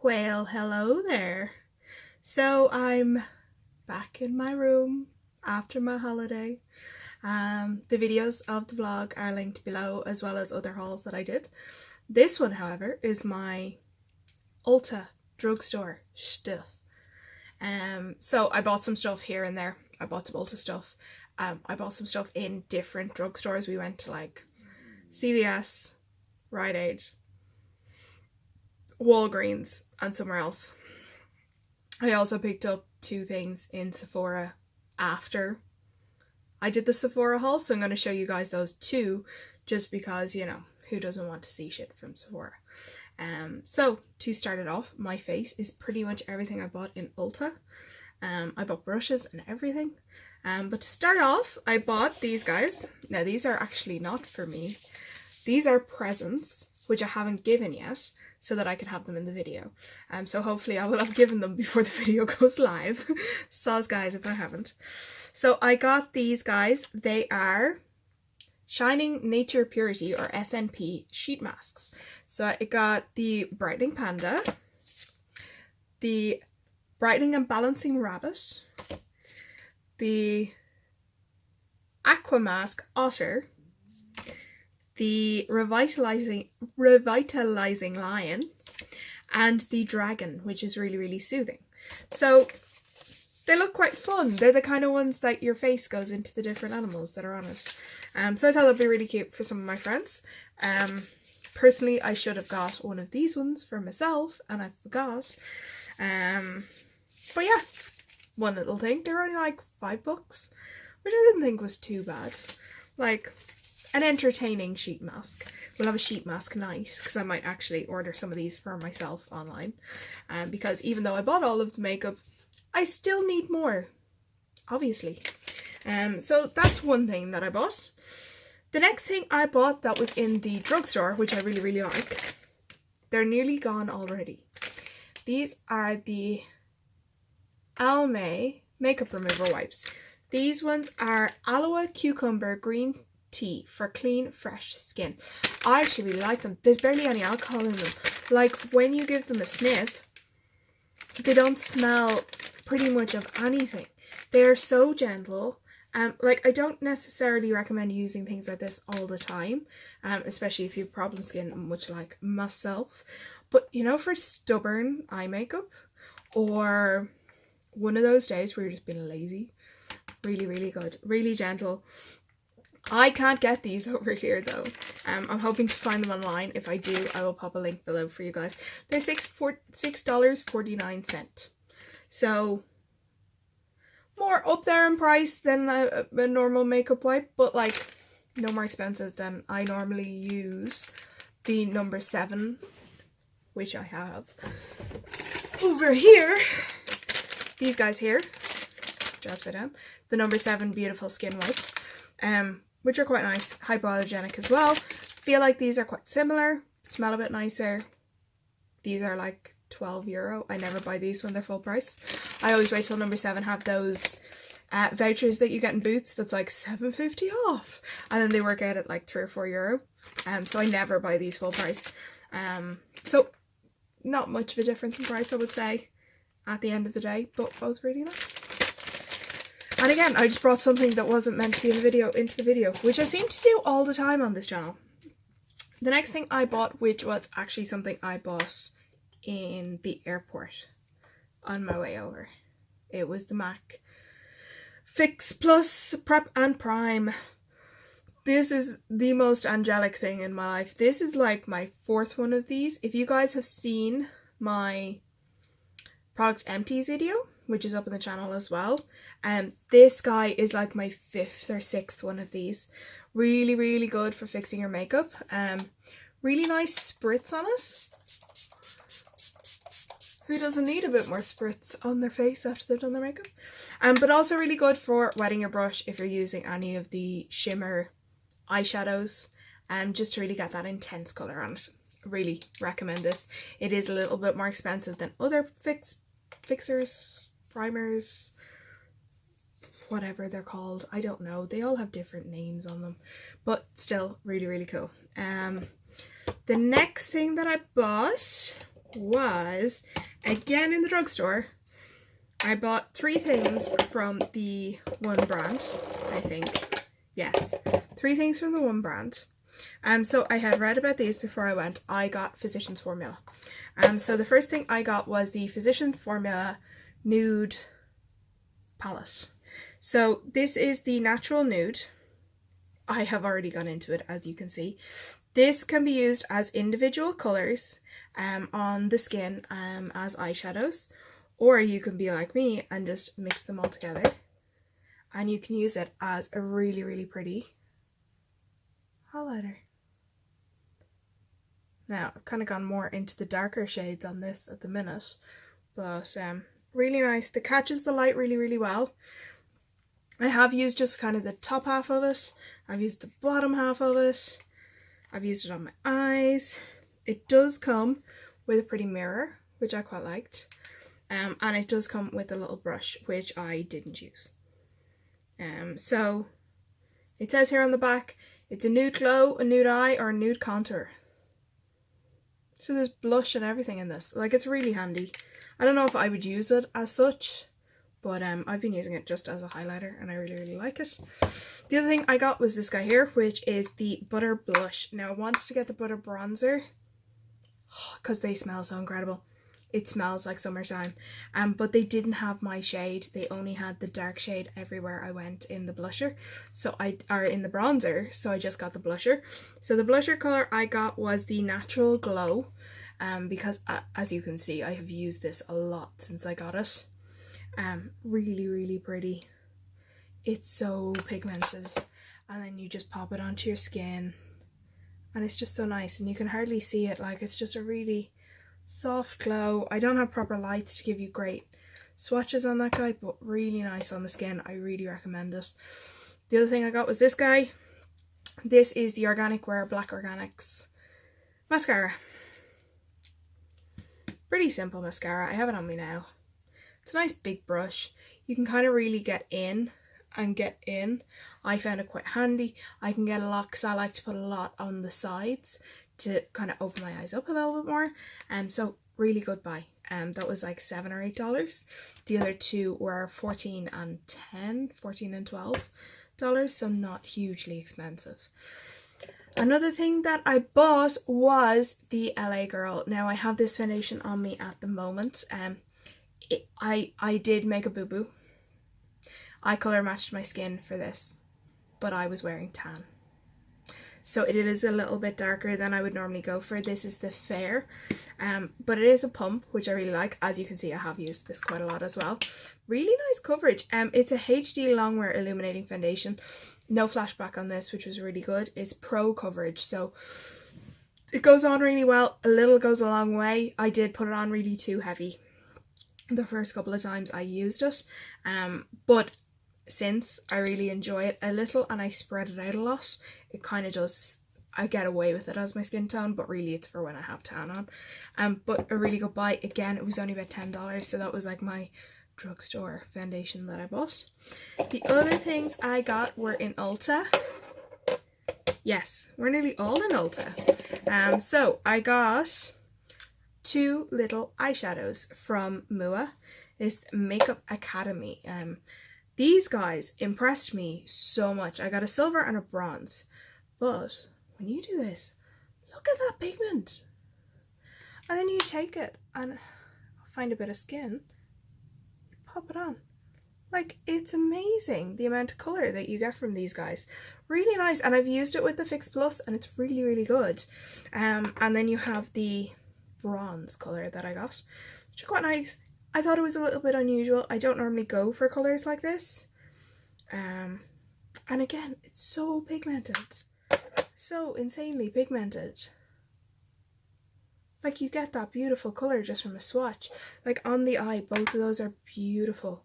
Well, hello there. So I'm back in my room after my holiday. The videos of the vlog are linked below, as well as other hauls that I did. This one, however, is my Ulta drugstore stuff. So I bought some stuff here and there. I bought some Ulta stuff. I bought some stuff in different drugstores. We went to like CVS, Rite Aid, Walgreens, and somewhere else. I also picked up two things in Sephora after I did the Sephora haul, so I'm going to show you guys those two, just because, you know, who doesn't want to see shit from Sephora. So to start it off, my face is pretty much everything I bought in Ulta. I bought brushes and everything. But to start off, I bought these guys. Now these are actually not for me. These are presents, which I haven't given yet, so that I can have them in the video. So hopefully I will have given them before the video goes live. Soz guys if I haven't. So I got these guys. They are Shining Nature Purity, or SNP, sheet masks. So I got the Brightening Panda, the Brightening and Balancing Rabbit, the Aqua Mask Otter, the Revitalizing Lion, and the Dragon, which is really soothing. So they look quite fun. They're the kind of ones that your face goes into the different animals that are on it. So I thought that'd be really cute for some of my friends. Personally, I should have got one of these ones for myself, and I forgot. But yeah, one little thing. They were only like $5, which I didn't think was too bad. Like, an entertaining sheet mask. We'll have a sheet mask night, because I might actually order some of these for myself online. Because even though I bought all of the makeup, I still need more, obviously. So that's one thing that I bought. The next thing I bought that was in the drugstore, which I really like. They're nearly gone already. These are the Almay makeup remover wipes. These ones are aloe cucumber green tea for clean, fresh skin. I actually really like them. There's barely any alcohol in them. Like, when you give them a sniff, they don't smell pretty much of anything. They are so gentle. Like, I don't necessarily recommend using things like this all the time, especially if you have problem skin, much like myself. But, you know, for stubborn eye makeup, or one of those days where you're just being lazy, really good, really gentle. I can't get these over here though. I'm hoping to find them online. If I do, I will pop a link below for you guys. They're $6.49. So more up there in price than a normal makeup wipe, but like no more expensive than I normally use the number 7, which I have over here. These guys here, they're upside down. The number 7 Beautiful Skin Wipes, which are quite nice, hypoallergenic as well. Feel like these are quite similar, smell a bit nicer. These are like €12. I never buy these when they're full price. I always wait till number 7 have those vouchers that you get in Boots that's like $7.50 off, and then they work out at like €3 or €4. So I never buy these full price. So not much of a difference in price, I would say, at the end of the day, but both really nice. And again, I just brought something that wasn't meant to be in the video into the video, which I seem to do all the time on this channel. The next thing I bought, which was actually something I bought in the airport on my way over. It was the MAC Fix Plus Prep and Prime. This is the most angelic thing in my life. This is like my 4th one of these. If you guys have seen my product empties video, which is up on the channel as well, this guy is like my 5th or 6th one of these. Really good for fixing your makeup. Really nice spritz on it. Who doesn't need a bit more spritz on their face after they've done their makeup? But also really good for wetting your brush if you're using any of the shimmer eyeshadows, just to really get that intense colour on it. Really recommend this. It is a little bit more expensive than other fixers, primers, whatever they're called. I don't know. They all have different names on them, but still really cool. The next thing that I bought was, again in the drugstore, I bought 3 things from the one brand, I think. Yes, 3 things from the one brand. So I had read about these before I went. I got Physicians Formula. So the first thing I got was the Physicians Formula Nude palette. So this is the natural nude. I have already gone into it, as you can see. This can be used as individual colours on the skin as eyeshadows, or you can be like me and just mix them all together, and you can use it as a really, really pretty highlighter. Now, I've kind of gone more into the darker shades on this at the minute, but really nice. It catches the light really, really well. I have used just kind of the top half of it. I've used the bottom half of it. I've used it on my eyes. It does come with a pretty mirror, which I quite liked. And it does come with a little brush, which I didn't use. So it says here on the back, it's a nude glow, a nude eye, or a nude contour. So there's blush and everything in this. Like, it's really handy. I don't know if I would use it as such, but I've been using it just as a highlighter and I really, really like it. The other thing I got was this guy here, which is the Butter Blush. Now, I wanted to get the Butter Bronzer because they smell so incredible. It smells like summertime. But they didn't have my shade. They only had the dark shade everywhere I went in the blusher. Or in the bronzer. So I just got the blusher. So the blusher colour I got was the Natural Glow. Because as you can see, I have used this a lot since I got it. Really, really pretty. It's so pigmented. And then you just pop it onto your skin. And it's just so nice. And you can hardly see it. Like, it's just a really soft glow. I don't have proper lights to give you great swatches on that guy, but really nice on the skin. I really recommend it. The other thing I got was this guy. This is the Organic Wear Black Organics mascara. Pretty simple mascara. I have it on me now. It's a nice big brush. You can kind of really get in and get in. I found it quite handy. I can get a lot because I like to put a lot on the sides to kind of open my eyes up a little bit more. So really good buy. That was like $7 or $8. The other two were $14 and $12, so not hugely expensive. Another thing that I bought was the LA Girl. Now, I have this foundation on me at the moment. I did make a boo-boo. I colour matched my skin for this, but I was wearing tan. So it is a little bit darker than I would normally go for. This is the Fair, but it is a pump, which I really like. As you can see, I have used this quite a lot as well. Really nice coverage. It's a HD Longwear Illuminating Foundation. No flashback on this, which was really good. It's pro coverage, so it goes on really well. A little goes a long way. I did put it on really too heavy the first couple of times I used it, but since I really enjoy it a little and I spread it out a lot, it kind of does, I get away with it as my skin tone, but really it's for when I have tan on. But a really good buy. Again, it was only about $10, so that was like my drugstore foundation that I bought. The other things I got were in Ulta. Yes, we're nearly all in Ulta. So I got 2 little eyeshadows from Mua. It's Makeup Academy. These guys impressed me so much. I got a silver and a bronze. But when you do this, look at that pigment. And then you take it and find a bit of skin, pop it on. Like, it's amazing the amount of colour that you get from these guys. Really nice. And I've used it with the Fix Plus and it's really, really good. And then you have the bronze colour that I got, which are quite nice. I thought it was a little bit unusual. I don't normally go for colours like this. And again, it's so pigmented. So insanely pigmented. Like, you get that beautiful colour just from a swatch. Like, on the eye, both of those are beautiful.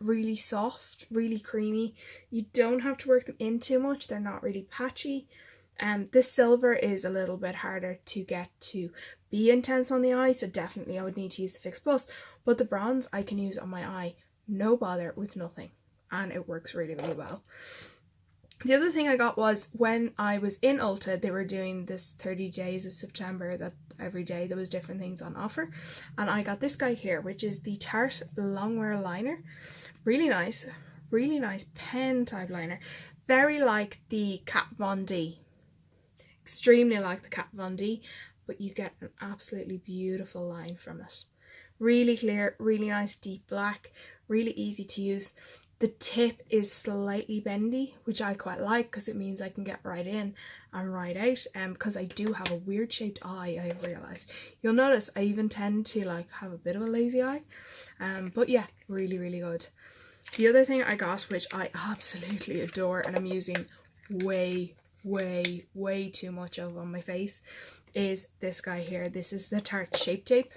Really soft, really creamy. You don't have to work them in too much. They're not really patchy. This silver is a little bit harder to get to be intense on the eye, so definitely I would need to use the Fix Plus. But the bronze I can use on my eye, no bother, with nothing. And it works really, really well. The other thing I got was when I was in Ulta, they were doing this 30 days of September that every day there was different things on offer. And I got this guy here, which is the Tarte Longwear Liner. Really nice pen type liner. Very like the Kat Von D. Extremely like the Kat Von D, but you get an absolutely beautiful line from it. Really clear, really nice deep black, really easy to use. The tip is slightly bendy, which I quite like because it means I can get right in and right out. Because I do have a weird shaped eye, I've realised. You'll notice I even tend to like have a bit of a lazy eye. But yeah, really good. The other thing I got, which I absolutely adore and I'm using way too much of on my face, is this guy here. This is the Tarte Shape Tape.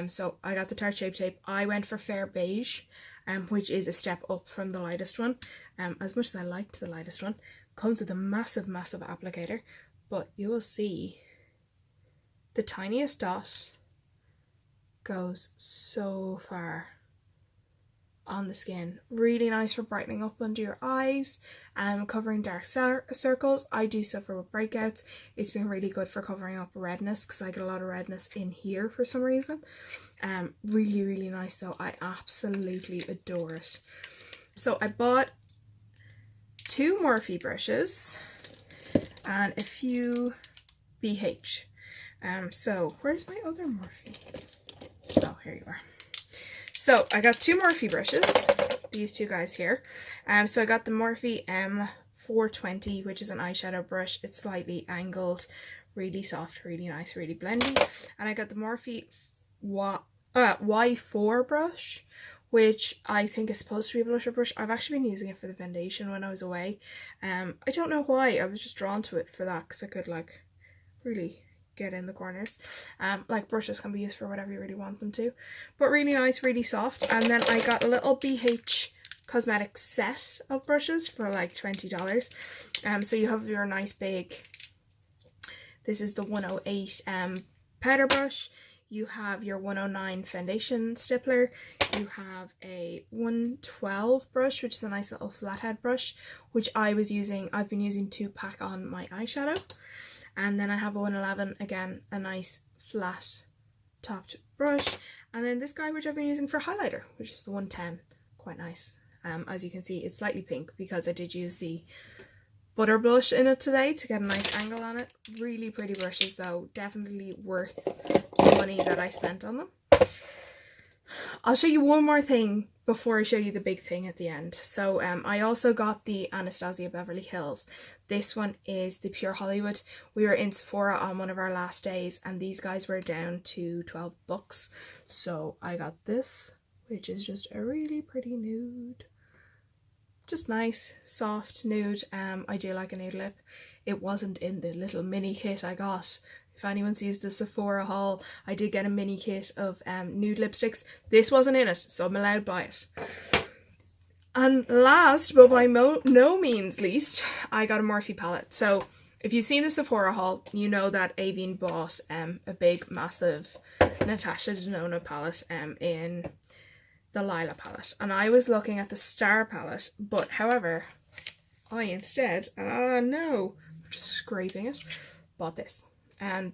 So I got the Tarte Shape Tape. I went for Fair Beige, which is a step up from the lightest one. As much as I liked the lightest one, comes with a massive applicator, but you will see the tiniest dot goes so far on the skin. Really nice for brightening up under your eyes, covering dark circles. I do suffer with breakouts. It's been really good for covering up redness because I get a lot of redness in here for some reason. Really nice though. I absolutely adore it. So I bought 2 Morphe brushes and a few BH. So where's my other Morphe? Oh, here you are. So I got 2 Morphe brushes, these 2 guys here. So I got the Morphe M420, which is an eyeshadow brush. It's slightly angled, really soft, really nice, really blendy. And I got the Morphe Y4 brush, which I think is supposed to be a blusher brush. I've actually been using it for the foundation when I was away. I don't know why, I was just drawn to it for that because I could like really get in the corners. Like brushes can be used for whatever you really want them to, but really nice, really soft. And then I got a little BH cosmetic set of brushes for like $20. So you have your nice big, this is the 108 powder brush, you have your 109 foundation stippler, you have a 112 brush, which is a nice little flathead brush, which I've been using to pack on my eyeshadow. And then I have a 111, again, a nice flat topped brush. And then this guy, which I've been using for highlighter, which is the 110, quite nice. As you can see, it's slightly pink because I did use the butter blush in it today to get a nice angle on it. Really pretty brushes though, definitely worth the money that I spent on them. I'll show you one more thing before I show you the big thing at the end. So I also got the Anastasia Beverly Hills. This one is the Pure Hollywood. We were in Sephora on one of our last days and these guys were down to $12. So I got this, which is just a really pretty nude. Just nice, soft nude. I do like a nude lip. It wasn't in the little mini kit I got. If anyone sees the Sephora haul, I did get a mini kit of nude lipsticks. This wasn't in it, so I'm allowed to buy it. And last, but by no means least, I got a Morphe palette. So if you've seen the Sephora haul, you know that Aveen bought a big, massive Natasha Denona palette in the Lila palette. And I was looking at the Star palette, but however, I instead, no, I'm just scraping it, bought this.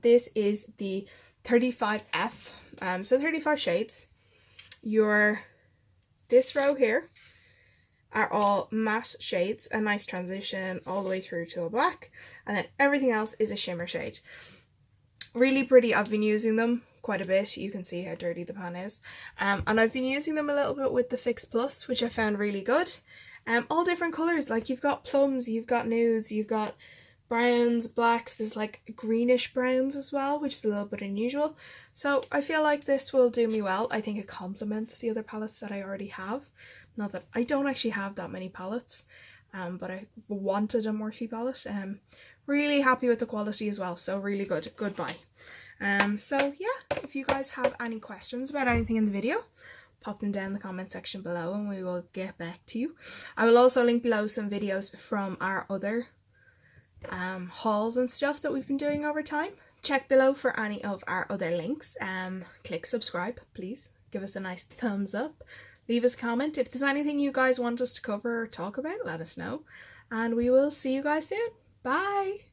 This is the 35F, so 35 shades. This row here are all matte shades, a nice transition all the way through to a black, and then everything else is a shimmer shade. Really pretty. I've been using them quite a bit. You can see how dirty the pan is. And I've been using them a little bit with the Fix Plus, which I found really good. All different colours, like you've got plums, you've got nudes, you've got browns, blacks, there's like greenish browns as well, which is a little bit unusual. So I feel like this will do me well. I think it complements the other palettes that I already have. Not that I don't actually have that many palettes, but I wanted a Morphe palette. Really happy with the quality as well, so really good buy. So yeah, if you guys have any questions about anything in the video, pop them down in the comment section below and we will get back to you. I will also link below some videos from our other hauls and stuff that we've been doing over time. Check below for any of our other links. Click subscribe, please. Give us a nice thumbs up. Leave us a comment. If there's anything you guys want us to cover or talk about, let us know. and we will see you guys soon. Bye!